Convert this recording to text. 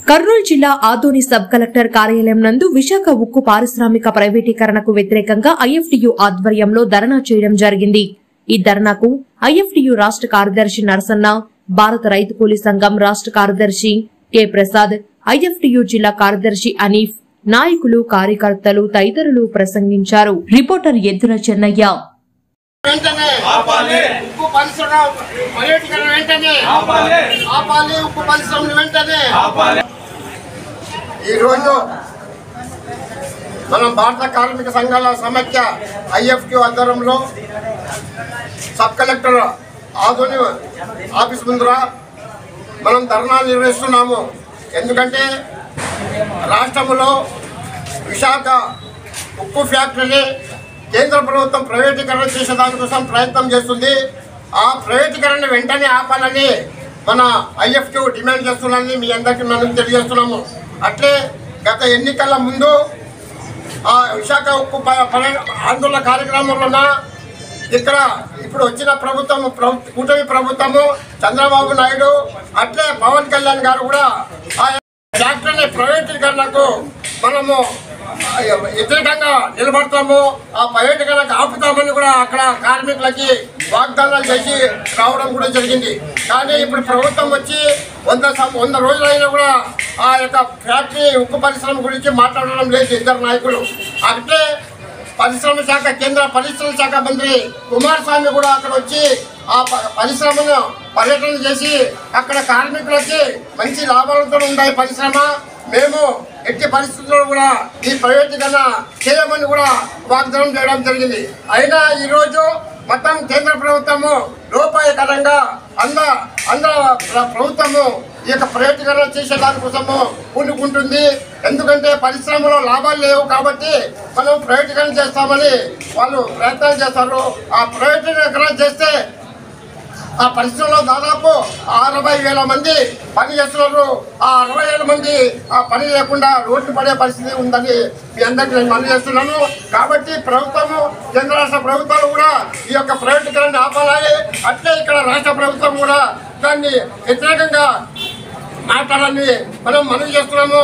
కర్నూలు జిల్లా Adoni sub collector కార్యాలయం నందు విశాఖ ఉక్కు పారిశ్రామిక ప్రైవేటీకరణకు వ్యతిరేకంగా ఐఎఫ్టీయూ ఆధ్వర్యంలో ధర్నా చేయడం జరిగింది. ఈ ధర్నాకు ఐఎఫ్టీయూ రాష్ట్ర కార్యదర్శి నరసన్న, భారత రైతు కూలీ సంఘం రాష్ట్ర కార్యదర్శి కె ప్రసాద్, ఐఎఫ్టీయూ జిల్లా కార్యదర్శి అనీఫ్, నాయకులు, కార్యకర్తలు తదితరులు ప్రసంగించారు. రిపోర్టర్ ఎద్దుల చెన్నయ్య. మనం భారత కార్మిక సంఘాల సమైక్య ఐఎఫ్టీయూ ఆధ్వర్యంలో సబ్ కలెక్టర్ ఆదోని ఆఫీస్ ముందర మనం ధర్నా నిర్వహిస్తున్నాము. ఎందుకంటే రాష్ట్రంలో విశాఖ ఉక్కు ఫ్యాక్టరీని కేంద్ర ప్రభుత్వం ప్రైవేటీకరణ చేసే దానికోసం ప్రయత్నం చేస్తుంది. ఆ ప్రైవేటీకరణ వెంటనే ఆపాలని మన ఐఎఫ్టీయూ డిమాండ్ చేస్తున్నారని మీ అందరికీ మనం తెలియజేస్తున్నాము. అట్లే గత ఎన్నికల ముందు ఆ విశాఖ ఉక్కు ఆందోళన కార్యక్రమంలోన ఇక్కడ ఇప్పుడు వచ్చిన ప్రభుత్వం కూటమి ప్రభుత్వము చంద్రబాబు నాయుడు అట్లే పవన్ కళ్యాణ్ గారు కూడా ఆ ఫ్యాక్టరీని ప్రైవేటీకరణకు మనము వ్యతిరేకంగా నిలబడతాము, ఆ ప్రైవేటీకరణకు ఆపుతామని కూడా అక్కడ కార్మికులకి వాగ్దానాలు చేసి రావడం కూడా జరిగింది. కానీ ఇప్పుడు ప్రభుత్వం వచ్చి 100 రోజులైనా కూడా ఆ యొక్క ఫ్యాక్టరీ ఉక్కు పరిశ్రమ గురించి మాట్లాడడం లేదు ఇద్దరు నాయకులు. అంటే పరిశ్రమ శాఖ కేంద్ర పరిశ్రమ శాఖ మంత్రి కుమారస్వామి కూడా అక్కడ వచ్చి ఆ పరిశ్రమను పర్యటన చేసి అక్కడ కార్మికులకి మంచి లాభాలతో ఉన్నాయి పరిశ్రమ, మేము ఎట్టి పరిస్థితుల్లో కూడా ఈ ప్రైవేటీకరణ చేయమని కూడా వాగ్దానం చేయడం జరిగింది. అయినా ఈరోజు మొత్తం కేంద్ర ప్రభుత్వము లోపాయకరంగా ఆంధ్ర ప్రభుత్వము ఈ యొక్క ప్రైవేటీకరణ చేసే దానికోసము పూనుకుంటుంది. ఎందుకంటే పరిశ్రమలో లాభాలు లేవు కాబట్టి మనం ప్రైవేటీకరణ చేస్తామని వాళ్ళు ప్రయత్నాలు చేస్తారు. ఆ ప్రైవేటీకరణ చేస్తే ఆ పరిశ్రమలో దాదాపు 60,000 మంది పని చేస్తున్నారు. ఆ 60,000 మంది ఆ పని లేకుండా రోడ్డు పడే పరిస్థితి ఉందని మీ అందరికీ నేను మనవి చేస్తున్నాను. కాబట్టి ప్రభుత్వము కేంద్ర రాష్ట్ర ప్రభుత్వాలు కూడా ఈ యొక్క ప్రైవేటీకరణ ఆపాలని, అట్లే ఇక్కడ రాష్ట్ర ప్రభుత్వం కూడా దాన్ని వ్యతిరేకంగా మాట్లాడాలని మనం మనవి చేస్తున్నాము.